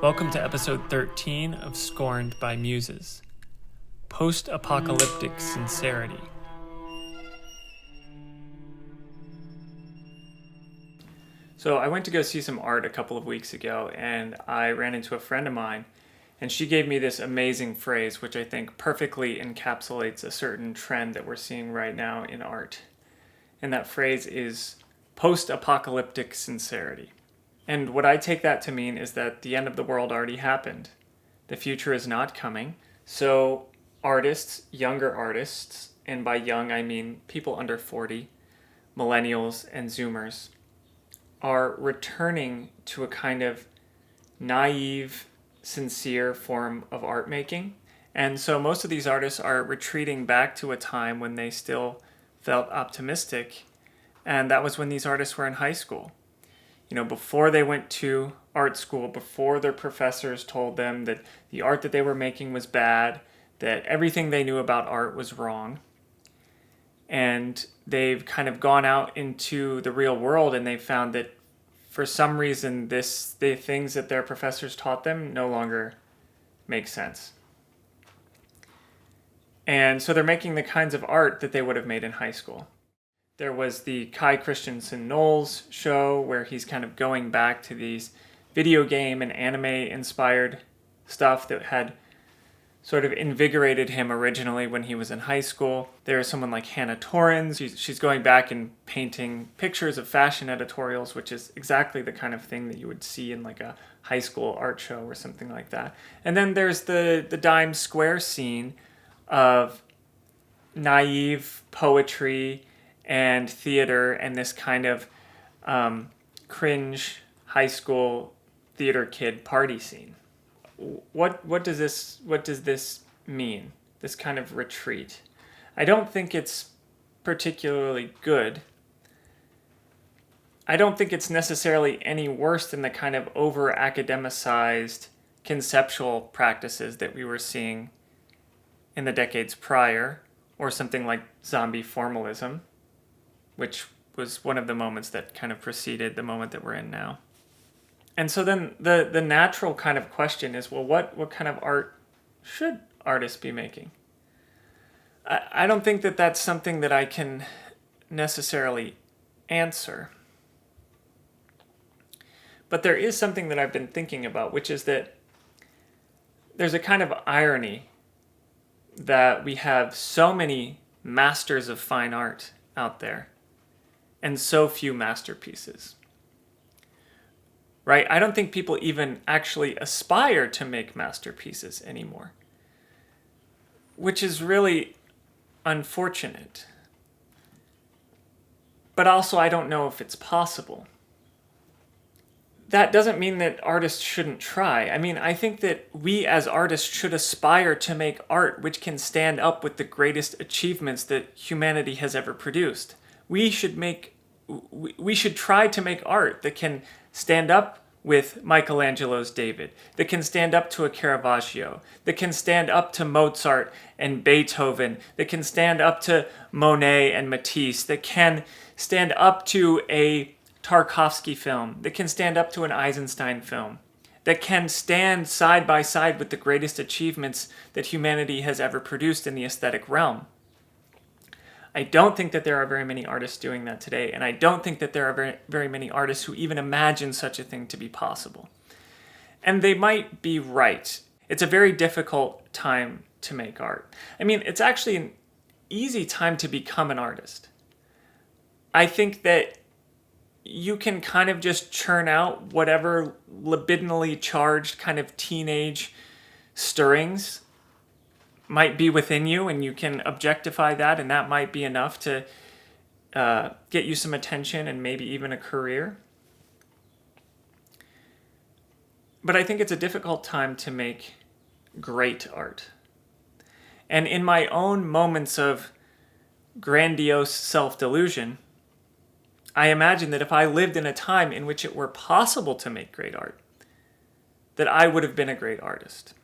Welcome to episode 13 of Scorned by Muses. Post-Apocalyptic Sincerity. So I went to go see some art a couple of weeks ago, and I ran into a friend of mine, and she gave me this amazing phrase, which I think perfectly encapsulates a certain trend that we're seeing right now in art. And that phrase is post-apocalyptic sincerity. And what I take that to mean is that the end of the world already happened. The future is not coming. So artists, younger artists, and by young I mean people under 40, millennials and Zoomers, are returning to a kind of naive, sincere form of art making. And so most of these artists are retreating back to a time when they still felt optimistic. And that was when these artists were in high school. Before they went to art school, before their professors told them that the art that they were making was bad, that everything they knew about art was wrong. And they've kind of gone out into the real world and they found that for some reason the things that their professors taught them no longer make sense. And so they're making the kinds of art that they would have made in high school. There was the Kai Christensen Knowles show where he's kind of going back to these video game and anime inspired stuff that had sort of invigorated him originally when he was in high school. There is someone like Hannah Torrens. She's going back and painting pictures of fashion editorials, which is exactly the kind of thing that you would see in like a high school art show or something like that. And then there's the Dime Square scene of naive poetry and theater and this kind of cringe high school theater kid party scene. What does this mean? This kind of retreat? I don't think it's particularly good. I don't think it's necessarily any worse than the kind of over-academicized conceptual practices that we were seeing in the decades prior, or something like zombie formalism, which was one of the moments that kind of preceded the moment that we're in now. And so then the natural kind of question is, well, what kind of art should artists be making? I don't think that that's something that I can necessarily answer. But there is something that I've been thinking about, which is that there's a kind of irony that we have so many masters of fine art out there and so few masterpieces. Right? I don't think people even actually aspire to make masterpieces anymore, which is really unfortunate. But also, I don't know if it's possible. That doesn't mean that artists shouldn't try. I mean, I think that we as artists should aspire to make art which can stand up with the greatest achievements that humanity has ever produced. We should try to make art that can stand up with Michelangelo's David, that can stand up to a Caravaggio, that can stand up to Mozart and Beethoven, that can stand up to Monet and Matisse, that can stand up to a Tarkovsky film, that can stand up to an Eisenstein film, that can stand side by side with the greatest achievements that humanity has ever produced in the aesthetic realm. I don't think that there are very many artists doing that today, and I don't think that there are very, very many artists who even imagine such a thing to be possible. And they might be right. It's a very difficult time to make art. I mean, it's actually an easy time to become an artist. I think that you can kind of just churn out whatever libidinally charged kind of teenage stirrings might be within you, and you can objectify that, and that might be enough to get you some attention and maybe even a career. But I think it's a difficult time to make great art. And in my own moments of grandiose self-delusion, I imagine that if I lived in a time in which it were possible to make great art, that I would have been a great artist.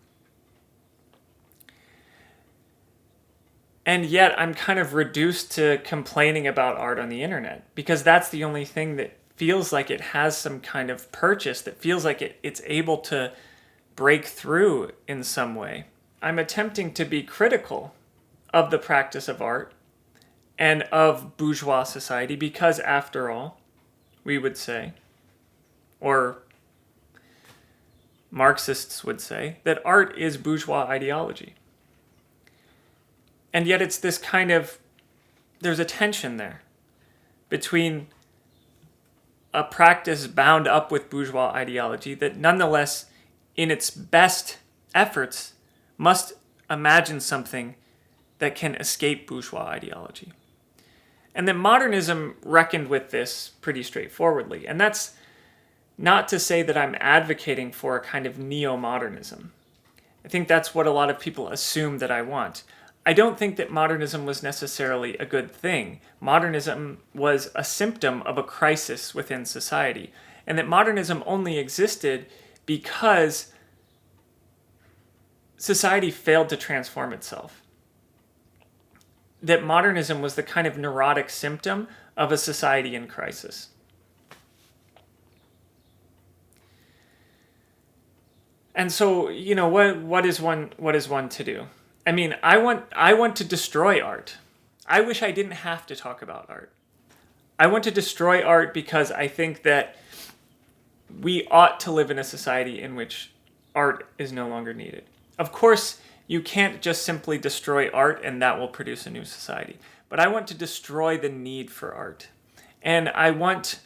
And yet I'm kind of reduced to complaining about art on the internet, because that's the only thing that feels like it has some kind of purchase, that feels like it's able to break through in some way. I'm attempting to be critical of the practice of art and of bourgeois society because, after all, we would say, or Marxists would say, that art is bourgeois ideology. And yet it's this kind of, there's a tension there between a practice bound up with bourgeois ideology that nonetheless, in its best efforts, must imagine something that can escape bourgeois ideology. And then modernism reckoned with this pretty straightforwardly. And that's not to say that I'm advocating for a kind of neo-modernism. I think that's what a lot of people assume that I want. I don't think that modernism was necessarily a good thing. Modernism was a symptom of a crisis within society, and that modernism only existed because society failed to transform itself. That modernism was the kind of neurotic symptom of a society in crisis. And so, what is one to do? I mean, I want to destroy art. I wish I didn't have to talk about art. I want to destroy art because I think that we ought to live in a society in which art is no longer needed. Of course, you can't just simply destroy art and that will produce a new society. But I want to destroy the need for art. And I want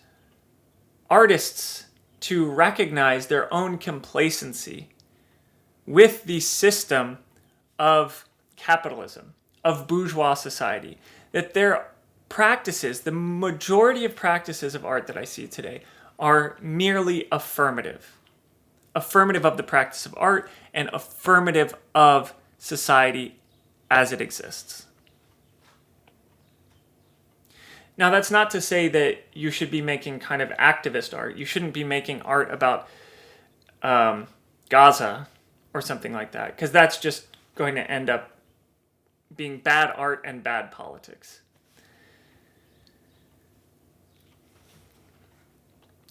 artists to recognize their own complacency with the system of capitalism, of bourgeois society, that their practices, the majority of practices of art that I see today, are merely affirmative. Affirmative of the practice of art and affirmative of society as it exists. Now, that's not to say that you should be making kind of activist art. You shouldn't be making art about Gaza or something like that, because that's just going to end up being bad art and bad politics.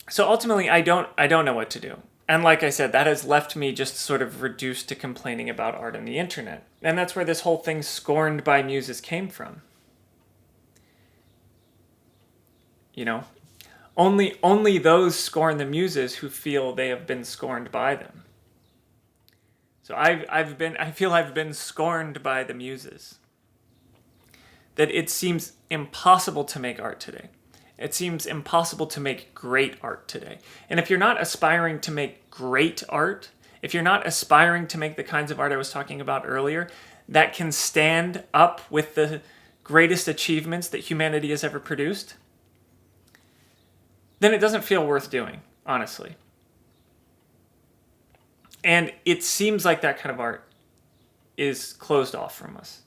So ultimately, I don't know what to do. And like I said, that has left me just sort of reduced to complaining about art on the internet. And that's where this whole thing Scorned by Muses came from. Only those scorn the Muses who feel they have been scorned by them. So I feel I've been scorned by the Muses. That it seems impossible to make art today. It seems impossible to make great art today. And if you're not aspiring to make great art, if you're not aspiring to make the kinds of art I was talking about earlier, that can stand up with the greatest achievements that humanity has ever produced, then it doesn't feel worth doing, honestly. And it seems like that kind of art is closed off from us.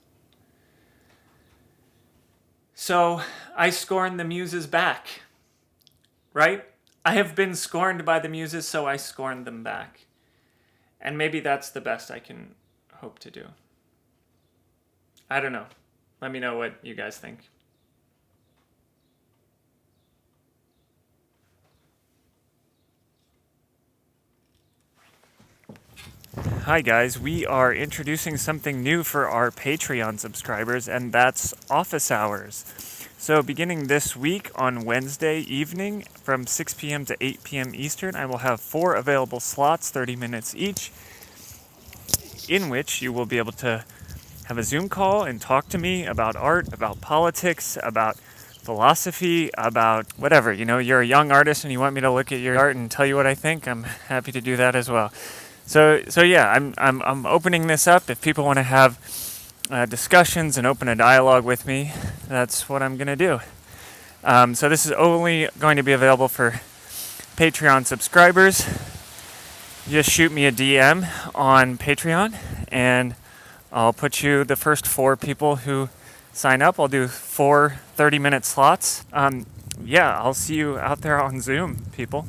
So I scorn the Muses back, right? I have been scorned by the Muses, so I scorn them back. And maybe that's the best I can hope to do. I don't know. Let me know what you guys think. Hi guys, we are introducing something new for our Patreon subscribers, and that's office hours. So beginning this week on Wednesday evening from 6 p.m. to 8 p.m. Eastern, I will have 4 available slots, 30 minutes each, in which you will be able to have a Zoom call and talk to me about art, about politics, about philosophy, about whatever. You're a young artist and you want me to look at your art and tell you what I think, I'm happy to do that as well. So yeah, I'm opening this up. If people want to have discussions and open a dialogue with me, that's what I'm going to do. So this is only going to be available for Patreon subscribers. Just shoot me a DM on Patreon, and I'll put you the first 4 people who sign up. I'll do 4 30-minute slots. Yeah, I'll see you out there on Zoom, people.